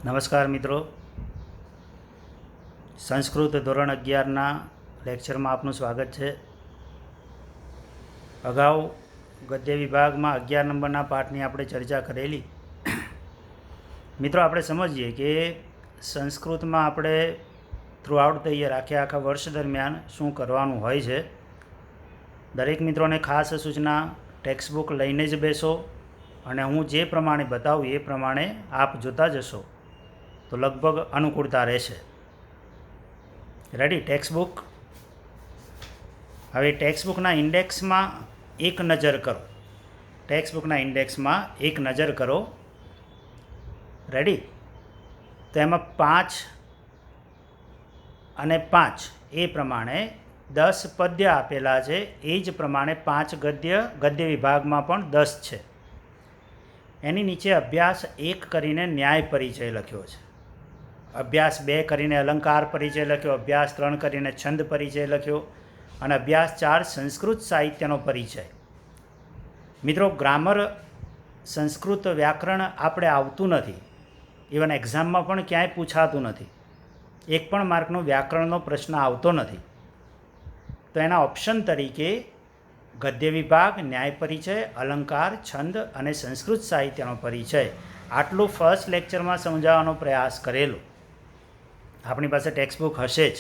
નમસ્કાર મિત્રો, સંસ્કૃત ધોરણ 11ના લેક્ચરમાં આપનું સ્વાગત છે. અગાઉ ગદ્ય વિભાગમાં 11 નંબરના પાઠની આપણે ચર્ચા કરેલી. મિત્રો, આપણે સમજીએ કે સંસ્કૃતમાં આપણે થ્રુઆઉટ ધ યર આખા વર્ષ દરમિયાન શું કરવાનું હોય છે. દરેક મિત્રોને ખાસ સૂચના, ટેક્સ્ટબુક લઈને જ બેસો અને હું જે પ્રમાણે બતાવું એ પ્રમાણે આપ જોતા જશો તો લગભગ અનુકૂળતા રહેશે. રેડી? ટેક્સ્ટબુક. હવે ટેક્સ્ટબુકના ઇન્ડેક્સમાં એક નજર કરો. ટેક્સ્ટબુકના ઇન્ડેક્સમાં એક નજર કરો. રેડી? તો એમાં 5 અને 5 એ પ્રમાણે 10 પદ્ય આપેલા છે. એ જ પ્રમાણે 5 ગદ્ય વિભાગમાં પણ 10 છે. એની નીચે અભ્યાસ 1 કરીને ન્યાય પરિચય લખ્યો છે. અભ્યાસ 2 કરીને અલંકાર પરિચય લખ્યો. અભ્યાસ 3 કરીને છંદ પરિચય લખ્યો અને અભ્યાસ 4 સંસ્કૃત સાહિત્યનો પરિચય. મિત્રો, ગ્રામર, સંસ્કૃત વ્યાકરણ આપણે આવતું નથી. ઇવન એક્ઝામમાં પણ ક્યાંય પૂછાતું નથી. 1 પણ માર્કનો વ્યાકરણનો પ્રશ્ન આવતો નથી. તો એના ઓપ્શન તરીકે ગદ્ય વિભાગ, ન્યાય પરિચય, અલંકાર, છંદ અને સંસ્કૃત સાહિત્યનો પરિચય આટલું ફર્સ્ટ લેક્ચરમાં સમજાવવાનો પ્રયાસ કરેલો. આપણી પાસે ટેક્સ્ટબુક હશે જ.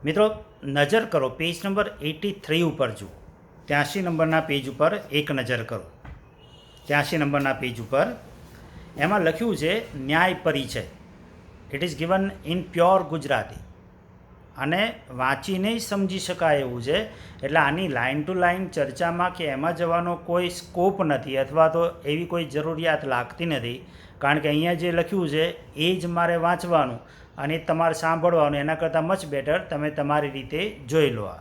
મિત્રો, નજર કરો, પેજ નંબર 83 ઉપર જુઓ. 83 નંબરના પેજ ઉપર એક નજર કરો. 83 નંબરના પેજ ઉપર એમાં લખ્યું છે ન્યાય પરિચય. It is given in pure Gujarati અને વાંચીને જ સમજી શકાય એવું છે. એટલે આની લાઇન ટુ લાઇન ચર્ચામાં કે એમાં જવાનો કોઈ સ્કોપ નથી અથવા તો એવી કોઈ જરૂરિયાત લાગતી નથી. કારણ કે અહીંયા જે લખ્યું છે એ જ મારે વાંચવાનું અને તમારે સાંભળવાનું. એના કરતાં મચ બેટર તમે તમારી રીતે જોઈ લો. આ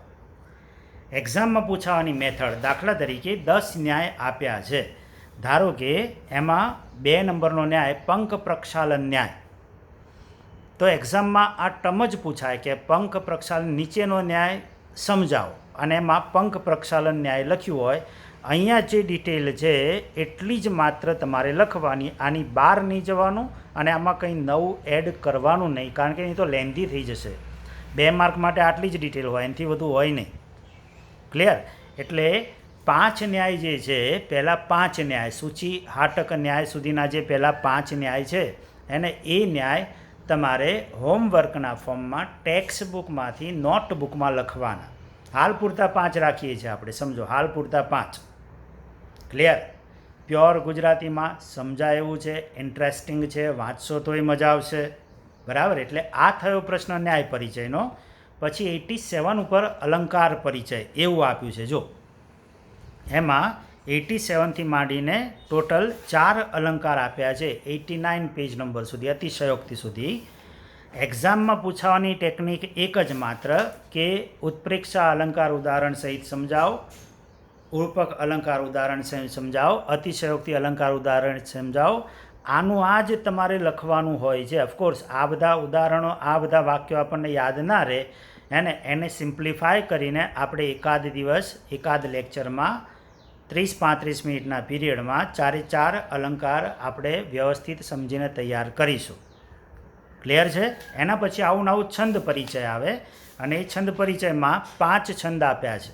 એક્ઝામમાં પૂછાવાની મેથડ, દાખલા તરીકે 10 ન્યાય આપ્યા છે. ધારો કે એમાં 2 નંબરનો ન્યાય પંખ પ્રક્ષાલન ન્યાય. તો એક્ઝામમાં આ ટર્મ જ પૂછાય કે પંખ પ્રક્ષાલન નીચેનો ન્યાય સમજાવો અને એમાં પંખ પ્રક્ષાલન ન્યાય લખ્યું હોય. અહીંયા જે ડિટેલ છે એટલી જ માત્ર તમારે લખવાની. આની બહાર નહીં જવાનું અને આમાં કંઈ નવું એડ કરવાનું નહીં, કારણ કે અહીં તો લેન્ધી થઈ જશે. 2 માર્ક માટે આટલી જ ડિટેલ હોય, એનાથી વધુ હોય નહીં. ક્લિયર? એટલે 5 ન્યાય જે છે, પહેલાં 5 ન્યાય, સૂચિ હાટક ન્યાય સુધીના જે પહેલાં 5 ન્યાય છે એને એ ન્યાય તમારે હોમવર્કના ફોર્મમાં ટેક્સ્ટબુકમાંથી નોટબુકમાં લખવાના. હાલ પૂરતા 5 રાખીએ છીએ આપણે, સમજો. હાલ પૂરતા 5. ક્લિયર? પ્યોર ગુજરાતીમાં સમજાય એવું છે, ઇન્ટરેસ્ટિંગ છે, વાંચશો તોય મજા આવશે. બરાબર? એટલે આ થયો પ્રશ્ન ન્યાય પરિચયનો. પછી 87 ઉપર અલંકાર પરિચય એવું આપ્યું છે. જો એમાં 87થી માંડીને ટોટલ 4 અલંકાર આપ્યા છે. 89 પેજ નંબર સુધી, અતિશયોક્તિ સુધી. એક્ઝામમાં પૂછાવાની ટેકનિક એક જ માત્ર કે ઉત્પ્રેક્ષા અલંકાર ઉદાહરણ સહિત સમજાવો, ઉર્પક અલંકાર ઉદાહરણ સહિત સમજાવો, અતિશયોક્તિ અલંકાર ઉદાહરણ સમજાવો. આનું આ જ તમારે લખવાનું હોય છે. ઓફકોર્સ આ બધા ઉદાહરણો, આ બધા વાક્યો આપણને યાદ ના રહે એને સિમ્પ્લિફાય કરીને આપણે એકાદ દિવસ, એકાદ લેક્ચરમાં 30-35 મિનિટના પીરિયડમાં 4 અલંકાર આપણે વ્યવસ્થિત સમજીને તૈયાર કરીશું. ક્લિયર છે? એના પછી આવું નવું છંદ પરિચય આવે અને એ છંદ પરિચયમાં 5 છંદ આપ્યા છે.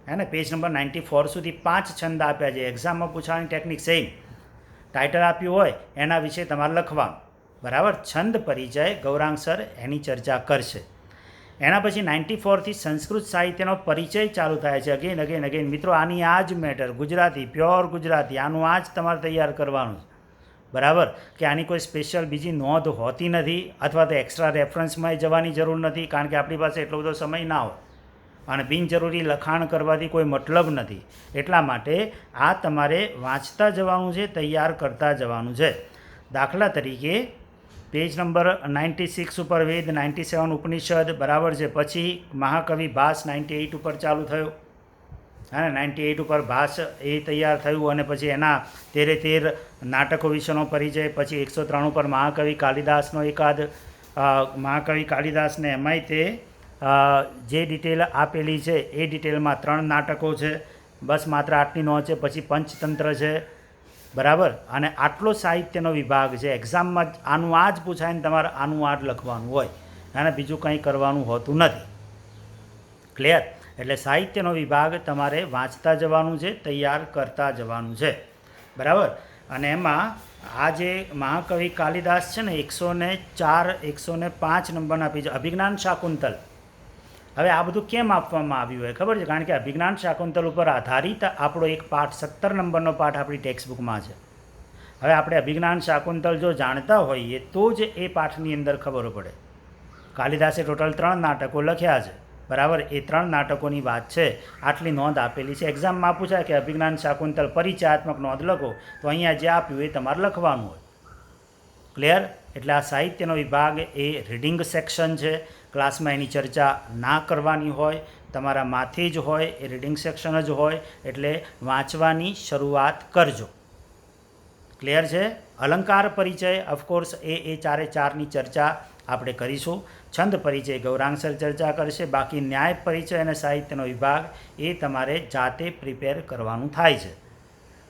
હે ને? પેજ નંબર 94 સુધી 5 છંદ આપ્યા છે. એક્ઝામમાં પૂછવાની ટેકનિક સેમ. ટાઇટલ આપ્યું હોય એના વિશે તમારે લખવાનું. બરાબર? છંદ પરિચય ગૌરાંગ સર એની ચર્ચા કરશે. એના પછી 94થી સંસ્કૃત સાહિત્યનો પરિચય ચાલુ થાય છે. અગેન. મિત્રો, આની આ જ મેટર, ગુજરાતી, પ્યોર ગુજરાતી, આનું આ જ તમારે તૈયાર કરવાનું છે. બરાબર? કે આની કોઈ સ્પેશિયલ બીજી નોંધ હોતી નથી અથવા તો એક્સ્ટ્રા રેફરન્સમાં જવાની જરૂર નથી, કારણ કે આપણી પાસે એટલો બધો સમય ના હોય અને બિનજરૂરી લખાણ કરવાથી કોઈ મતલબ નથી. એટલા માટે આ તમારે વાંચતા જવાનું છે, તૈયાર કરતા જવાનું છે. દાખલા તરીકે પેજ નંબર 96 ઉપર વેદ, 97 ઉપનિષદ. બરાબર છે? પછી મહાકવિ ભાસ 98 ઉપર ચાલુ થયો. હા, 98 ઉપર ભાસ એ તૈયાર થયું અને પછી એના 13 નાટકો વિશેનો પરિચય. પછી 103 ઉપર મહાકવિ કાલિદાસનો એકાદ, મહાકવિ કાલિદાસને એમાંય તે જે ડિટેલ આપેલી છે એ ડિટેલમાં 3 નાટકો છે. બસ માત્ર આટલી નોંધ છે. પછી પંચતંત્ર છે, બરાબર. અને આટલો સાહિત્યનો વિભાગ છે, એક્ઝામમાં આનું આ જ પૂછાય ને તમારે આનું આ જ લખવાનું હોય અને બીજું કંઈ કરવાનું હોતું નથી. ક્લિયર? એટલે સાહિત્યનો વિભાગ તમારે વાંચતા જવાનું છે, તૈયાર કરતા જવાનું છે. બરાબર. અને એમાં આ જે મહાકવિ કાલિદાસ છે ને 104 105 નંબરના પેજ અભિજ્ઞાન શાકુંતલ. હવે આ બધું કેમ આપવામાં આવ્યું હોય ખબર છે? કારણ કે અભિજ્ઞાન શાકુંતલ ઉપર આધારિત આપણો એક પાઠ 17 નંબરનો પાઠ આપણી ટેક્સ્ટબુકમાં છે. હવે આપણે અભિજ્ઞાન શાકુંતલ જો જાણતા હોઈએ તો જ એ પાઠની અંદર ખબર પડે. કાલિદાસે ટોટલ 3 નાટકો લખ્યા છે. બરાબર. એ 3 નાટકોની વાત છે, આટલી નોંધ આપેલી છે. એક્ઝામમાં પૂછાય કે અભિજ્ઞાન શાકુંતલ પરિચયાત્મક નોંધ લખો, તો અહીંયા જે આપ્યું એ તમારે લખવાનું હોય. ક્લિયર? એટલે આ સાહિત્યનો વિભાગ એ રીડિંગ સેક્શન છે. ક્લાસમાં એની ચર્ચા ના કરવાની હોય, તમારા માથે જ હોય, એ રીડિંગ સેક્શન જ હોય. એટલે વાંચવાની શરૂઆત કરજો. ક્લિયર છે? અલંકાર પરિચય ઓફકોર્સ એ 4-4ની ચર્ચા આપણે કરીશું. છંદ પરિચય ગૌરાંગ સર ચર્ચા કરશે. બાકી ન્યાય પરિચય અને સાહિત્યનો વિભાગ એ તમારે જાતે પ્રિપેર કરવાનું થાય છે.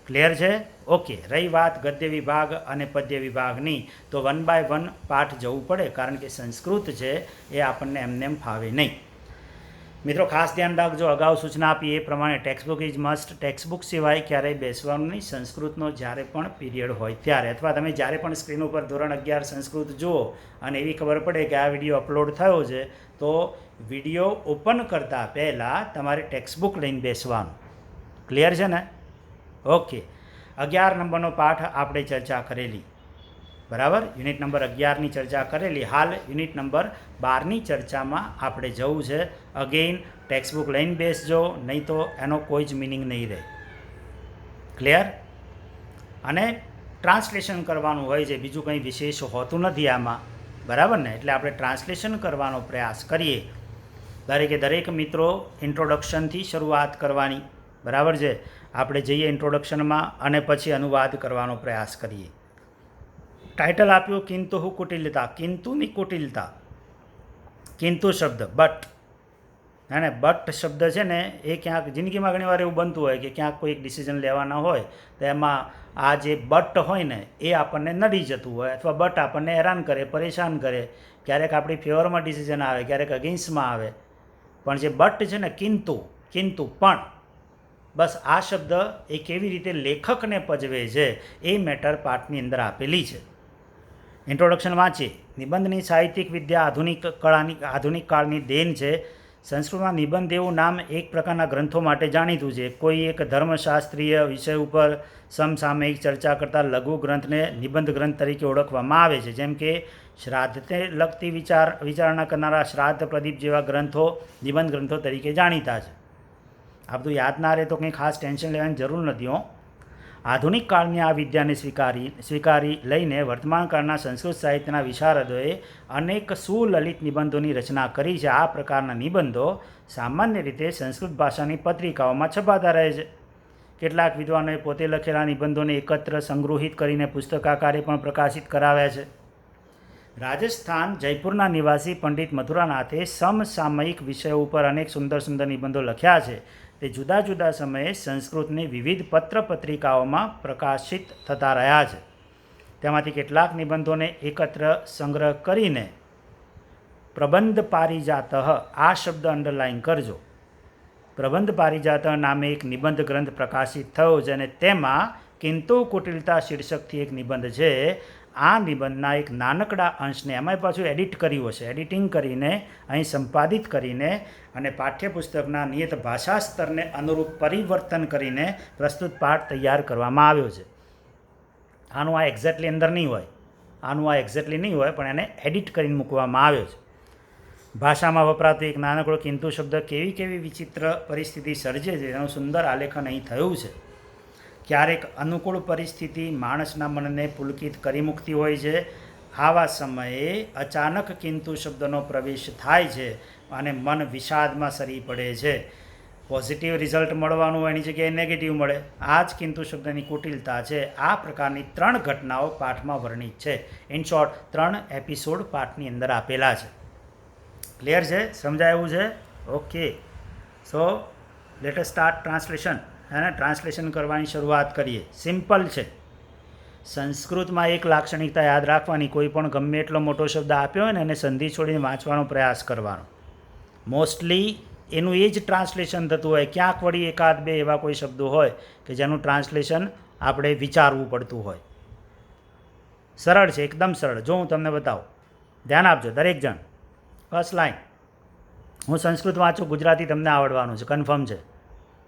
ક્લિયર છે? ઓકે. રહી વાત ગદ્ય વિભાગ અને પદ્ય વિભાગની, તો 1 by 1 પાઠ જવું પડે, કારણ કે સંસ્કૃત છે એ આપણને એમને ફાવે નહીં. મિત્રો ખાસ ધ્યાન રાખજો, અગાઉ સૂચના આપી એ પ્રમાણે ટેક્સ્ટબુક ઇઝ મસ્ટ. ટેક્સ્ટબુક સિવાય ક્યારેય બેસવાનું નહીં સંસ્કૃતનો જ્યારે પણ પીરિયડ હોય ત્યારે, અથવા તમે જ્યારે પણ સ્ક્રીન ઉપર ધોરણ 11 સંસ્કૃત જુઓ અને એવી ખબર પડે કે આ વિડીયો અપલોડ થયો છે, તો વિડીયો ઓપન કરતાં પહેલાં તમારે ટેક્સ્ટબુક લઈને બેસવાનું. ક્લિયર છે ને? ઓકે. 11 નંબરનો પાઠ આપણે ચર્ચા કરેલી. બરાબર. યુનિટ નંબર 11ની ચર્ચા કરેલી. હાલ યુનિટ નંબર 12ની ચર્ચામાં આપણે જવું છે. અગેઇન ટેક્સ્ટબુક લઈને બેસજો, નહીં તો એનો કોઈ જ મિનિંગ નહીં રહે. ક્લિયર? અને ટ્રાન્સલેશન કરવાનું હોય છે, બીજું કંઈ વિશેષ હોતું નથી આમાં. બરાબર ને? એટલે આપણે ટ્રાન્સલેશન કરવાનો પ્રયાસ કરીએ. દરેક મિત્રો ઇન્ટ્રોડક્શનથી શરૂઆત કરવાની. બરાબર છે? આપણે જઈએ ઇન્ટ્રોડક્શનમાં અને પછી અનુવાદ કરવાનો પ્રયાસ કરીએ. ટાઇટલ આપ્યું કિંતુ કુટિલતા. કિંતુની કુટિલતા. કિંતુ શબ્દ બટ, હે ને? બટ શબ્દ છે ને એ ક્યાંક જિંદગીમાં ઘણીવાર એવું બનતું હોય કે ક્યાંક કોઈ એક ડિસિઝન લેવાના હોય તો એમાં આ જે બટ હોય ને એ આપણને નડી જતું હોય, અથવા બટ આપણને હેરાન કરે, પરેશાન કરે. ક્યારેક આપણી ફેવરમાં ડિસિઝન આવે, ક્યારેક અગેન્સ્ટમાં આવે. પણ જે બટ છે ને કિંતુ પણ, બસ આ શબ્દ એ કેવી રીતે લેખકને પજવે છે એ મેટર પાઠની અંદર આપેલી છે. ઇન્ટ્રોડક્શન વાંચીએ. નિબંધની સાહિત્યિક વિદ્યા આધુનિક કાળની દેન છે. સંસ્કૃતમાં નિબંધ એવું નામ એક પ્રકારના ગ્રંથો માટે જાણીતું છે. કોઈ એક ધર્મશાસ્ત્રીય વિષય ઉપર સમસામયિક ચર્ચા કરતા લઘુ ગ્રંથને નિબંધ ગ્રંથ તરીકે ઓળખવામાં આવે છે. જેમ કે શ્રાદ્ધને લગતી વિચારણા કરનારા શ્રાદ્ધ પ્રદીપ જેવા ગ્રંથો નિબંધ ગ્રંથો તરીકે જાણીતા છે. આ બધું યાદ ના રહે તો કંઈ ખાસ ટેન્શન લેવાની જરૂર નથી હો. આધુનિક કાળની આ વિદ્યાને સ્વીકારી લઈને વર્તમાન કાળના સંસ્કૃત સાહિત્યના વિશારદોએ અનેક સુલલિત નિબંધોની રચના કરી છે. આ પ્રકારના નિબંધો સામાન્ય રીતે સંસ્કૃત ભાષાની પત્રિકાઓમાં છપાતા રહે છે. કેટલાક વિદ્વાનોએ પોતે લખેલા નિબંધોને એકત્ર સંગૃહિત કરીને પુસ્તકાકારે પણ પ્રકાશિત કરાવ્યા છે. રાજસ્થાન જયપુરના નિવાસી પંડિત મથુરાનાથે સમસામયિક વિષયો ઉપર અનેક સુંદર નિબંધો લખ્યા છે. તે જુદા જુદા સમયે સંસ્કૃતની વિવિધ પત્રિકાઓમાં પ્રકાશિત થતા રહ્યા છે. તેમાંથી કેટલાક નિબંધોને એકત્ર સંગ્રહ કરીને પ્રબંધ પારિજાત, આ શબ્દ અંડરલાઇન કરજો, પ્રબંધ પારિજાત નામે એક નિબંધ ગ્રંથ પ્રકાશિત થયો છે અને તેમાં કિંતુ કુટિલતા શીર્ષકથી એક નિબંધ છે. આ નિબંધના એક નાનકડા અંશને એમાંય પાછું એડિટ કર્યું હશે, એડિટિંગ કરીને અહીં સંપાદિત કરીને અને પાઠ્યપુસ્તકના નિયત ભાષા સ્તરને અનુરૂપ પરિવર્તન કરીને પ્રસ્તુત પાઠ તૈયાર કરવામાં આવ્યો છે. આનું આ એક્ઝેક્ટલી અંદર નહીં હોય, પણ એને એડિટ કરીને મૂકવામાં આવ્યો છે. ભાષામાં વપરાતો એક નાનકડો કિંતુ શબ્દ કેવી વિચિત્ર પરિસ્થિતિ સર્જે છે એનું સુંદર આલેખન અહીં થયું છે. ક્યારેક અનુકૂળ પરિસ્થિતિ માણસના મનને પુલકિત કરી મૂકતી હોય છે. આવા સમયે અચાનક કિંતુ શબ્દનો પ્રવેશ થાય છે અને મન વિષાદમાં સરી પડે છે. પોઝિટિવ રિઝલ્ટ મળવાનું હોય એની જગ્યાએ નેગેટિવ મળે. આ જ કિંતુ શબ્દની કુટિલતા છે. આ પ્રકારની 3 ઘટનાઓ પાઠમાં વર્ણિત છે. ઇન શોર્ટ 3 એપિસોડ પાઠની અંદર આપેલા છે. ક્લિયર છે? સમજાયું છે? Okay. So let us start translation. અને ટ્રાન્સલેશન કરવાની શરૂઆત કરીએ. સિમ્પલ છે. સંસ્કૃતમાં એક લાક્ષણિકતા યાદ રાખવાની, કોઈ પણ ગમે એટલો મોટો શબ્દ આપ્યો હોય ને એને સંધિ છોડીને વાંચવાનો પ્રયાસ કરવાનો. મોસ્ટલી એનું એ જ ટ્રાન્સલેશન થતું હોય. ક્યાંક વળી એકાદ બે એવા કોઈ શબ્દો હોય કે જેનું ટ્રાન્સલેશન આપણે વિચારવું પડતું હોય. સરળ છે, એકદમ સરળ. જો હું તમને બતાવું, ધ્યાન આપજો દરેક જણ. ફર્સ્ટ લાઈન, હું સંસ્કૃત વાંચું, ગુજરાતી તમને આવડવાનું છે, કન્ફર્મ છે,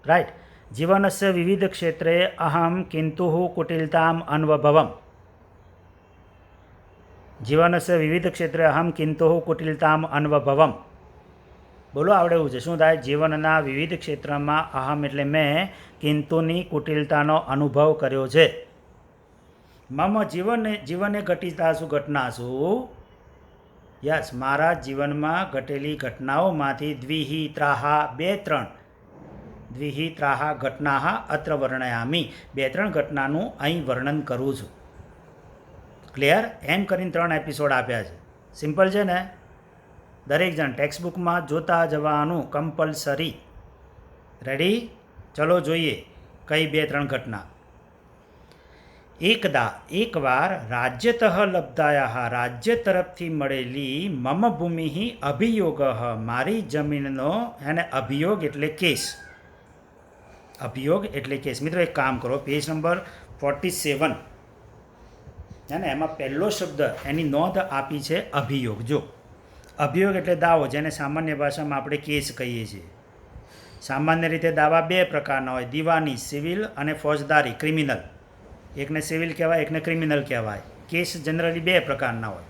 રાઈટ. જીવનસ્ય વિવિધ ક્ષેત્રે અહમ કિંતુ કુટિલતામ અન્વભવમ. જીવનસ્ય વિવિધ ક્ષેત્રે અહમ કિંતુ કુટિલતામ અન્વભવમ. બોલો આવડે એવું છે. શું થાય? જીવનના વિવિધ ક્ષેત્રમાં અહમ એટલે મેં કિંતુની કુટિલતાનો અનુભવ કર્યો છે. મમ જીવને ઘટિતાસુ ઘટનાસુ. યસ, મારા જીવનમાં ઘટેલી ઘટનાઓમાંથી દ્વિહિત્રાહા 2-3 દ્વિહિત્રાહા ઘટના અત્ર વર્ણયામી. 2-3 ઘટનાનું અહીં વર્ણન કરું છું. ક્લિયર? એમ કરીને 3 એપિસોડ આપ્યા છે. સિમ્પલ છે ને? દરેક જણ ટેક્સ્ટબુકમાં જોતા જવાનું કમ્પલસરી. રેડી? ચલો જોઈએ કઈ 2-3 ઘટના. એકવાર રાજ્યતઃ લબ્ધાયા, રાજ્ય તરફથી મળેલી મમ ભૂમિ અભિયોગ, મારી જમીનનો એને અભિયોગ એટલે કેસ. અભિયોગ એટલે કેસ. મિત્રો એક કામ કરો, પેજ નંબર 47 છે ને, એમાં પહેલો શબ્દ એની નોંધ આપી છે અભિયોગ. જો અભિયોગ એટલે દાવો, જેને સામાન્ય ભાષામાં આપણે કેસ કહીએ છીએ. સામાન્ય રીતે દાવા 2 પ્રકારના હોય, દીવાની સિવિલ અને ફોજદારી ક્રિમિનલ. એકને સિવિલ કહેવાય, એકને ક્રિમિનલ કહેવાય. કેસ જનરલી 2 પ્રકારના હોય.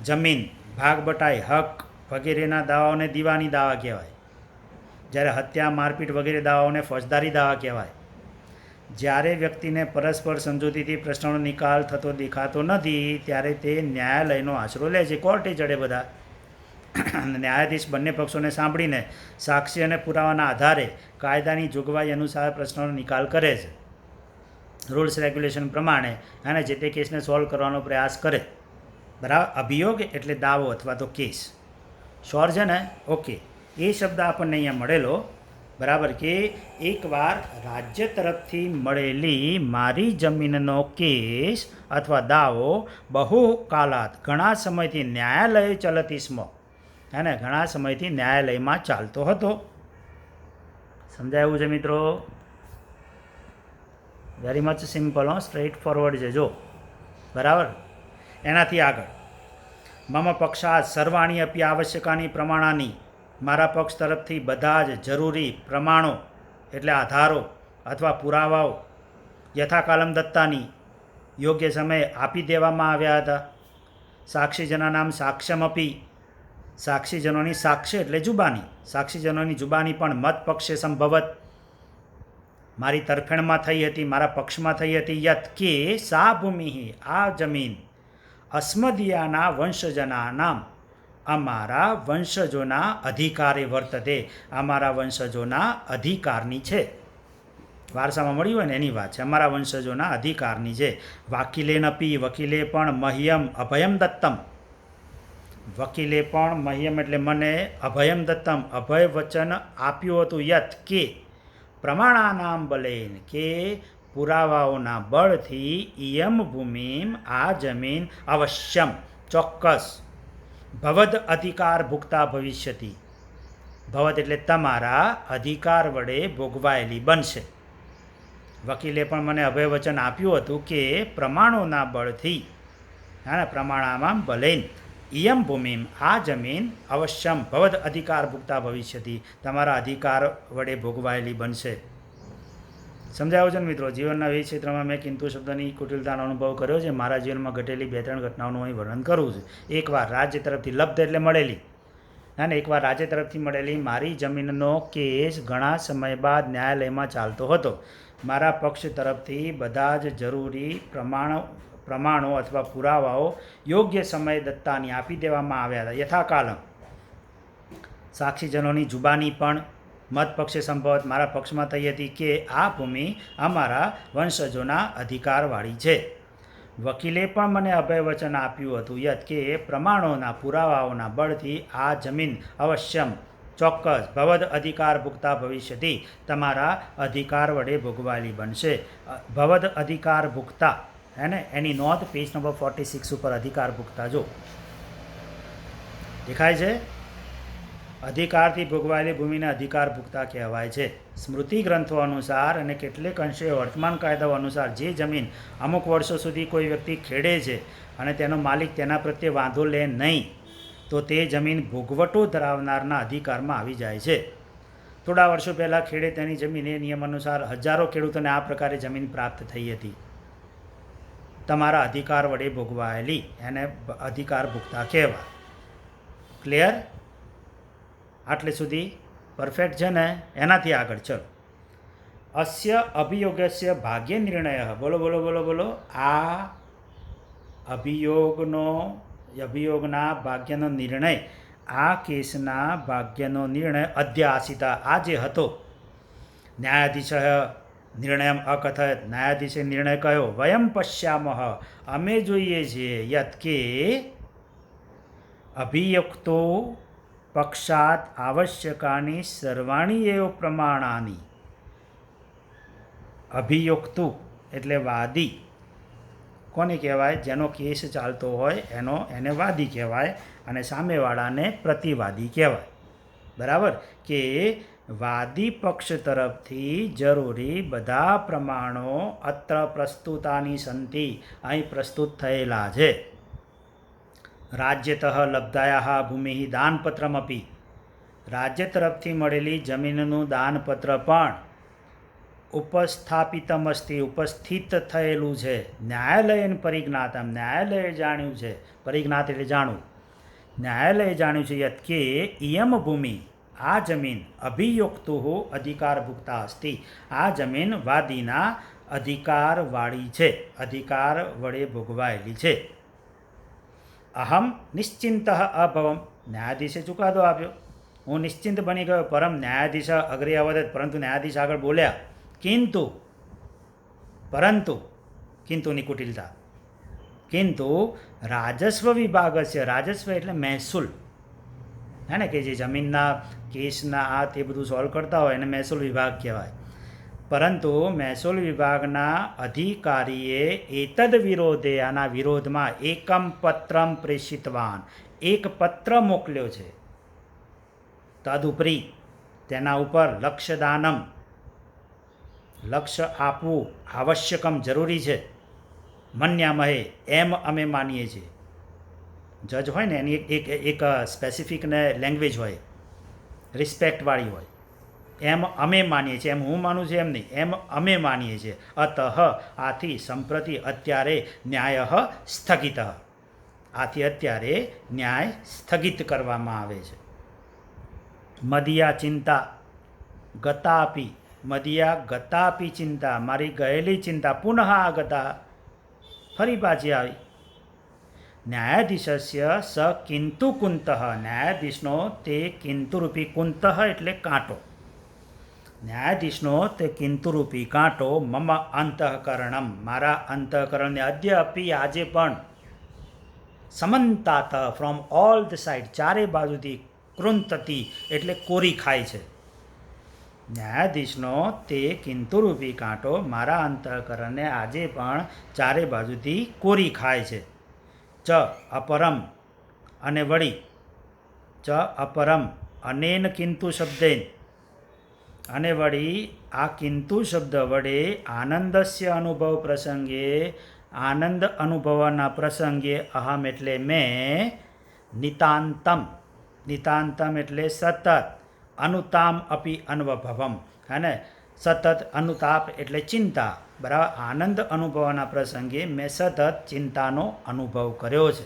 જમીન, ભાગ બટાઈ, હક વગેરેના દાવાઓને દીવાની દાવા કહેવાય. જ્યારે હત્યા, મારપીટ વગેરે દાવાઓને ફોજદારી દાવા કહેવાય. જ્યારે વ્યક્તિને પરસ્પર સમજૂતીથી પ્રશ્નનો નિકાલ થતો દેખાતો નથી ત્યારે તે ન્યાયાલયનો આશરો લે છે. કોર્ટે ચડે બધા. ન્યાયાધીશ બંને પક્ષોને સાંભળીને સાક્ષી અને પુરાવાના આધારે કાયદાની જોગવાઈ અનુસાર પ્રશ્નોનો નિકાલ કરે છે. રૂલ્સ રેગ્યુલેશન પ્રમાણે અને જે તે કેસને સોલ્વ કરવાનો પ્રયાસ કરે. બરાબર? અભિયોગ એટલે દાવો અથવા તો કેસ. શ્યોર છે ને? ઓકે. એ શબ્દ આપણને અહીંયા મળેલો. બરાબર? કે એકવાર રાજ્ય તરફથી મળેલી મારી જમીનનો કેસ અથવા દાવો બહુ કાલાત, ઘણા સમયથી ન્યાયાલય ચલતી સ્મ, હે ને, ઘણા સમયથી ન્યાયાલયમાં ચાલતો હતો. સમજાયું છે મિત્રો? Very much simple, straight forward છે. જો બરાબર. એનાથી આગળ, મમ પક્ષાત સર્વાણી અપી આવશ્યકાની પ્રમાણાની, મારા પક્ષ તરફથી બધા જ જરૂરી પ્રમાણો એટલે આધારો અથવા પુરાવાઓ યથાકાલમ દત્તાની યોગ્ય સમયે આપી દેવામાં આવ્યા હતા. સાક્ષીજના નામ સાક્ષ્યમ અપી, સાક્ષીજનોની સાક્ષ્ય એટલે જુબાની, સાક્ષીજનોની જુબાની પણ મત પક્ષે સંભવત, મારી તરફેણમાં થઈ હતી, મારા પક્ષમાં થઈ હતી. યત કે સા ભૂમિ, આ જમીન, અસ્મદીયાના વંશજના નામ, અમારા વંશજોના અધિકારે વર્તતે, અમારા વંશજોના અધિકારની છે. વારસામાં મળ્યું હોય ને એની વાત છે. અમારા વંશજોના અધિકારની છે. વાકીલે નપી, વકીલે પણ મહ્યમ અભયમ દત્તમ, વકીલે પણ મહ્યમ એટલે મને, અભયમ દત્તમ અભય વચન આપ્યું હતું. યત કે પ્રમાણાનામ બલેન, કે પુરાવાઓના બળથી, ઇયમ ભૂમિમ આ જમીન, અવશ્યમ ચોક્કસ, ભવદ અધિકાર ભુક્તા ભવિષ્યતિ, ભવદ એટલે તમારા અધિકાર વડે ભોગવાયેલી બનશે. વકીલે પણ મને અભય વચન આપ્યું હતું કે પ્રમાણોના બળથી, હા, પ્રમાણામાં બલેન, ઇયમ ભૂમિમ આ જમીન, અવશ્યમ ભવદ અધિકાર ભુક્તા ભવિષ્યતિ, તમારા અધિકાર વડે ભોગવાયેલી બનશે. સમજાયું છે ને મિત્રો? જીવનના વિવિધ ક્ષેત્રમાં મેં કિંતુ શબ્દની કુટિલતાનો અનુભવ કર્યો છે. મારા જીવનમાં ઘટેલી 2-3 ઘટનાઓનું અહીં વર્ણન કરું છું. એકવાર રાજ્ય તરફથી લબ્ધ એટલે મળેલી, અને એકવાર રાજ્ય તરફથી મળેલી મારી જમીનનો કેસ ઘણા સમય બાદ ન્યાયાલયમાં ચાલતો હતો. મારા પક્ષ તરફથી બધા જ જરૂરી પ્રમાણો અથવા પુરાવાઓ યોગ્ય સમયે દત્તાની આપી દેવામાં આવ્યા હતા. યથાકાલમ, સાક્ષીજનોની જુબાની પણ મત પક્ષે સંભવત મારા પક્ષમાં થઈ હતી કે આ ભૂમિ અમારા વંશજોના અધિકારવાળી છે. વકીલે પણ મને અભય વચન આપ્યું હતું. યત કે પ્રમાણોના પુરાવાઓના બળથી આ જમીન, અવશ્યમ ચોક્કસ, ભવદ અધિકાર ભુક્તા ભવિષ્યથી તમારા અધિકાર વડે ભોગવાયેલી બનશે. ભવદ અધિકાર ભુક્તા હે ને, એની નોંધ પેજ નંબર 46 ઉપર અધિકાર ભોગતા જો દેખાય છે. અધિકારથી ભોગવાયેલી ભૂમિને અધિકાર ભોગતા કહેવાય છે. સ્મૃતિ ગ્રંથો અનુસાર અને કેટલેક અંશે વર્તમાન કાયદાઓ અનુસાર જે જમીન અમુક વર્ષો સુધી કોઈ વ્યક્તિ ખેડે છે અને તેનો માલિક તેના પ્રત્યે વાંધો લે નહીં, તો તે જમીન ભોગવટો ધરાવનારના અધિકારમાં આવી જાય છે. થોડા વર્ષો પહેલાં ખેડે તેની જમીન એ નિયમ અનુસાર હજારો ખેડૂતોને આ પ્રકારે જમીન પ્રાપ્ત થઈ હતી. તમારા અધિકાર વડે ભોગવાયેલી એને અધિકાર ભોગતા કહેવાય. ક્લિયર? આટલે સુધી પરફેક્ટ છે ને? એનાથી આગળ ચલો. અસ્ય અભિયોગસ્ય ભાગ્ય નિર્ણય. બોલો બોલો બોલો બોલો. આ અભિયોગના ભાગ્યનો નિર્ણય, આ કેસના ભાગ્યનો નિર્ણય અધ્યાસિતા આ જે હતો, ન્યાયાધીશ નિર્ણય અકથયત, ન્યાયાધીશે નિર્ણય કહ્યો, વયમ પશ્યામહ અમે જોઈએ છીએ, યત કે અભિયુક્તો પક્ષાત આવશ્યકાની સર્વાણી એવ પ્રમાણાની. અભિયુક્તુ એટલે વાદી. કોને કહેવાય? જેનો કેસ ચાલતો હોય એને વાદી કહેવાય અને સામેવાળાને પ્રતિવાદી કહેવાય. બરાબર? કે વાદી પક્ષ તરફથી જરૂરી બધા પ્રમાણો અત્ર પ્રસ્તુતાની સંતિ અહીં પ્રસ્તુત થયેલા છે. રાજ્યતઃ લબ્ધાયા ભૂમિ દાનપત્રમપી. રાજ્ય તરફથી મળેલી જમીનનું દાનપત્ર પણ ઉપસ્થાપિતમસ્તિ ઉપસ્થિત થયેલું છે. ન્યાયાલયન પરિજ્ઞાતમ ન્યાયાલયે જાણ્યું છે. પરિજ્ઞાત એટલે જાણવું. ન્યાયાલયે જાણ્યું છે યત કે ઇયમ ભૂમિ આ જમીન અભિયુક્તુ અધિકાર ભુક્તા અસ્તિ આ જમીન વાદીના અધિકારવાળી છે, અધિકાર વડે ભોગવાયેલી છે. અહમ નિશ્ચિંત અભવમ ન્યાયાધીશે ચુકાદો આપ્યો, હું નિશ્ચિંત બની ગયો. પરમ ન્યાયાધીશ અગ્રે અવદત પરંતુ ન્યાયાધીશ આગળ બોલ્યા કિંતુની કુટિલતા. કિંતુ રાજસ્વ વિભાગ છે. રાજસ્વ એટલે મહેસૂલ, હે ને, કે જે જમીનના કેસના આ તે બધું સોલ્વ કરતા હોય એને મહેસૂલ વિભાગ કહેવાય. પરંતુ મહેસૂલ વિભાગના અધિકારીએ એતદ વિરોધે આના વિરોધમાં એકમ પત્રમ પ્રેષિતવાન એક પત્ર મોકલ્યો છે. તદુપરી તેના ઉપર લક્ષ્યદાનમ લક્ષ્ય આપવું આવશ્યકમ જરૂરી છે. મન્યામહે એમ અમે માનીએ છીએ. જજ હોય ને એની એક સ્પેસિફિક ને લેંગ્વેજ હોય, રિસ્પેક્ટવાળી હોય. એમ અમે માનીએ છીએ, એમ હું માનું છું એમ નહીં, એમ અમે માનીએ છીએ. અતઃ આથી સંપ્રતિ અત્યારે ન્યાય સ્થગિત આથી અત્યારે ન્યાય સ્થગિત કરવામાં આવે છે. મદિયા ચિંતા ગતાપી મદિયા ગતાપી ચિંતા મારી ગયેલી ચિંતા પુનઃ આગતા ફરી પાછી આવી. ન્યાયાધીશસ્ય સ કિંતુ કુંત ન્યાયાધીશનો તે કિંતુરૂપી કુંત એટલે કાંટો. ન્યાયાધીશનો તે કિંતુરૂપી કાંટો મમ અંતઃકરણમ મારા અંતઃકરણને અદ્ય અપી આજે પણ સમંતાત ફ્રોમ ઓલ ધ સાઇડ ચારે બાજુથી કૃંતતી એટલે કોરી ખાય છે. ન્યાયાધીશનો તે કિંતુરૂપી કાંટો મારા અંતઃકરણને આજે પણ ચારે બાજુથી કોરી ખાય છે. ચ અપરમ અને વળી ચ અપરમ અનેન કિંતુ શબ્દેન અને વળી આ કિંતુ શબ્દ વડે આનંદસ્ય અનુભવ પ્રસંગે આનંદ અનુભવના પ્રસંગે અહમ એટલે મેં નિતાંતમ એટલે સતત અનુતામ અપી અનુભવમ હે ને, સતત અનુતાપ એટલે ચિંતા. બરાબર? આનંદ અનુભવના પ્રસંગે મેં સતત ચિંતાનો અનુભવ કર્યો છે.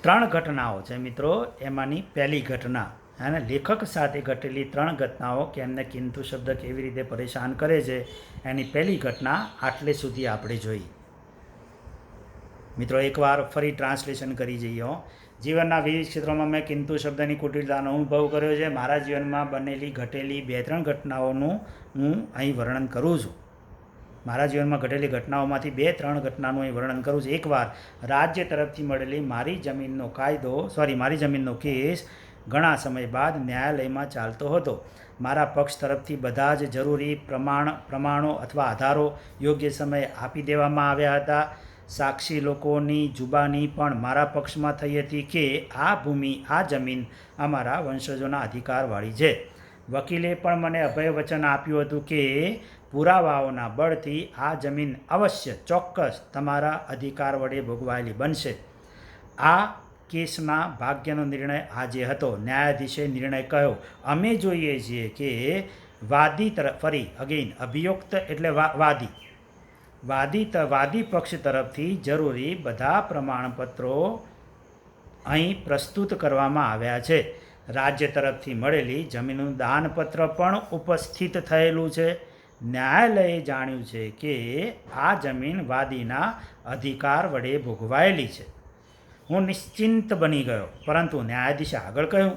3 ઘટનાઓ છે મિત્રો. એમાંની પહેલી ઘટના અને લેખક સાથે ઘટેલી 3 ઘટનાઓ કે એમને કિંતુ શબ્દ કેવી રીતે પરેશાન કરે છે એની પહેલી ઘટના આટલે સુધી આપણે જોઈ. મિત્રો એકવાર ફરી ટ્રાન્સલેશન કરી જઈએ. જીવનના વિવિધ ક્ષેત્રોમાં મેં કિંતુ શબ્દની કુટિલતાનો અનુભવ કર્યો છે. મારા જીવનમાં બનેલી ઘટેલી 2-3 ઘટનાઓનું હું અહીં વર્ણન કરું છું. મારા જીવનમાં ઘટેલી ઘટનાઓમાંથી 2-3 ઘટનાનું અહીં વર્ણન કરું છું. એકવાર રાજ્ય તરફથી મળેલી મારી જમીનનો કેસ ઘણા સમય બાદ ન્યાયાલયમાં ચાલતો હતો. મારા પક્ષ તરફથી બધા જ જરૂરી પ્રમાણો અથવા આધારો યોગ્ય સમયે આપી દેવામાં આવ્યા હતા. સાક્ષી લોકોની જુબાની પણ મારા પક્ષમાં થઈ હતી કે આ ભૂમિ, આ જમીન અમારા વંશજોના અધિકારવાળી છે. વકીલે પણ મને અભયવચન આપ્યું હતું કે પુરાવાઓના બળથી આ જમીન અવશ્ય ચોક્કસ તમારા અધિકાર વડે ભોગવાયેલી બનશે. આ કેસના ભાગ્યનો નિર્ણય આજે હતો. ન્યાયાધીશે નિર્ણય કહ્યો. અમે જોઈએ છીએ કે વાદી તરફ ફરી અગેઇન અભિયુક્ત એટલે વાદી પક્ષ તરફથી જરૂરી બધા પ્રમાણપત્રો અહીં પ્રસ્તુત કરવામાં આવ્યા છે. રાજ્ય તરફથી મળેલી જમીનનું દાનપત્ર પણ ઉપસ્થિત થયેલું છે. ન્યાયાલયે જાણ્યું છે કે આ જમીન વાદીના અધિકાર વડે ભોગવાયેલી છે. હું નિશ્ચિંત બની ગયો. પરંતુ ન્યાયાધીશે આગળ કહ્યું,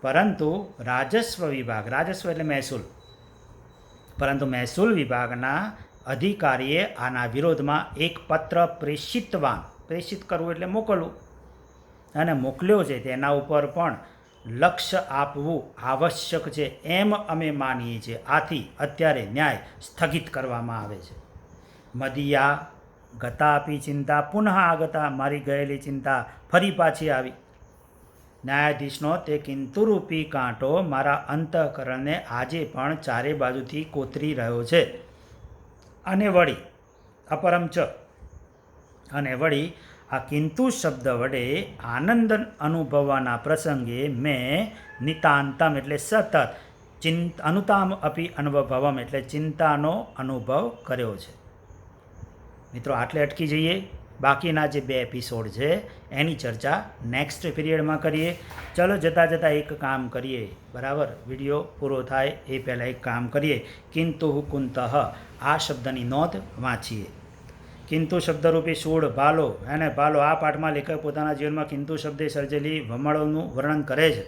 પરંતુ રાજસ્વ એટલે મહેસૂલ, પરંતુ મહેસૂલ વિભાગના અધિકારીએ આના વિરોધમાં એક પત્ર પ્રેષિત કરવું એટલે મોકલવું અને મોકલ્યો છે. તેના ઉપર પણ લક્ષ્ય આપવું આવશ્યક છે એમ અમે માનીએ છીએ. આથી અત્યારે ન્યાય સ્થગિત કરવામાં આવે છે. મદિયા ગતાપી ચિંતા પુનઃ આગતા, મારી ગયેલી ચિંતા ફરી પાછી આવી. ન્યાયાધીશનો તે કિંતુરૂપી કાંટો મારા અંતઃકરણને આજે પણ ચારે બાજુથી કોતરી રહ્યો છે. અને વળી આ કિંતુ શબ્દ વડે આનંદ અનુભવવાના પ્રસંગે મેં નિતાંતમ એટલે સતત, અનુતામ અપી અનુભવમ એટલે ચિંતાનો અનુભવ કર્યો છે. મિત્રો આટલે અટકી જઈએ. બાકીના જે 2 એપિસોડ છે એની ચર્ચા નેક્સ્ટ પીરિયડમાં કરીએ. ચલો જતાં એક કામ કરીએ, બરાબર, વિડીયો પૂરો થાય એ પહેલાં એક કામ કરીએ. કિંતુ કુંતઃ આ શબ્દની નોંધ વાંચીએ. કિંતુ શબ્દરૂપી સૂળ ભાલો, અને ભાલો આ પાઠમાં લેખક પોતાના જીવનમાં કિંતુ શબ્દે સર્જેલી વમળોનું વર્ણન કરે છે.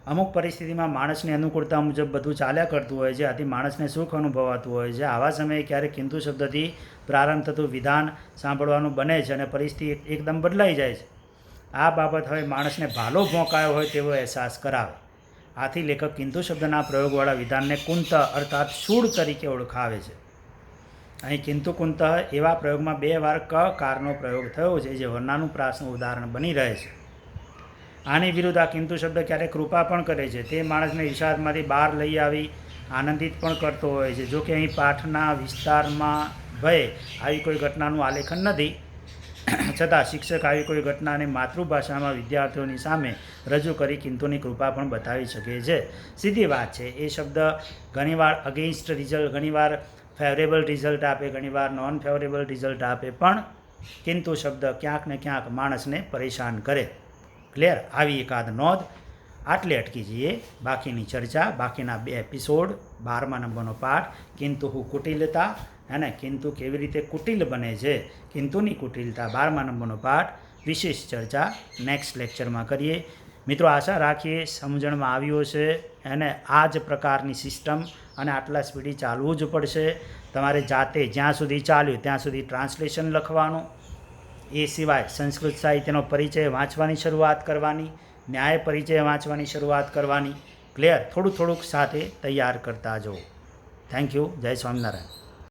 અમુક પરિસ્થિતિમાં માણસની અનુકૂળતા મુજબ બધું ચાલ્યા કરતું હોય છે. આથી માણસને સુખ અનુભવાતું હોય છે. આવા સમયે ક્યારેક કિંતુ શબ્દથી પ્રારંભ થતું વિધાન સાંભળવાનું બને છે અને પરિસ્થિતિ એકદમ બદલાઈ જાય છે. આ બાબત હવે માણસને ભાલો ભોંકાયો હોય તેવો અહેસાસ કરાવે. આથી લેખક કિંતુ શબ્દના પ્રયોગવાળા વિધાનને કુંત અર્થાત શૂળ તરીકે ઓળખાવે છે. અહીં કિંતુ કુંત એવા પ્રયોગમાં 2 વાર કારનો પ્રયોગ થયો છે જે વર્ણાનુપ્રાસનું ઉદાહરણ બની રહે છે. આની વિરુદ્ધ આ કિંતુ શબ્દ ક્યારેક કૃપા પણ કરે છે. તે માણસને વિષાદમાંથી બહાર લઈ આવી આનંદિત પણ કરતો હોય છે. જોકે અહીં પાઠના વિસ્તારમાં ભય આવી કોઈ ઘટનાનું આલેખન નથી, છતાં શિક્ષક આવી કોઈ ઘટનાને માતૃભાષામાં વિદ્યાર્થીઓની સામે રજૂ કરી કિંતુની કૃપા પણ બતાવી શકે છે. સીધી વાત છે. એ શબ્દ ઘણીવાર અગેન્સ્ટ રિઝલ્ટ, ઘણીવાર ફેવરેબલ રિઝલ્ટ આપે, ઘણીવાર નોન ફેવરેબલ રિઝલ્ટ આપે, પણ કિંતુ શબ્દ ક્યાંક ને ક્યાંક માણસને પરેશાન કરે. ક્લિયર? આવી એકાદ નોંધ. આટલે અટકી જઈએ. બાકીની ચર્ચા બાકીના 2 એપિસોડ, 12મા નંબરનો પાઠ કિંતુ કુટિલતા અને કિંતુ કેવી રીતે કુટિલ બને છે, કિંતુની કુટિલતા, 12મા નંબરનો પાઠ વિશેષ ચર્ચા નેક્સ્ટ લેક્ચરમાં કરીએ. મિત્રો આશા રાખીએ સમજણમાં આવ્યું હશે. અને આ જ પ્રકારની સિસ્ટમ અને આટલા સ્પીડી ચાલવું જ પડશે. તમારે જાતે જ્યાં સુધી ચાલ્યું ત્યાં સુધી ટ્રાન્સલેશન લખવાનું, એ સિવાય સંસ્કૃત સાહિત્યનો પરિચય વાંચવાની શરૂઆત કરવાની, ન્યાય પરિચય વાંચવાની શરૂઆત કરવાની. ક્લિયર? થોડુંક સાથે તૈયાર કરતા જવું. Thank you. જય સ્વામિનારાયણ.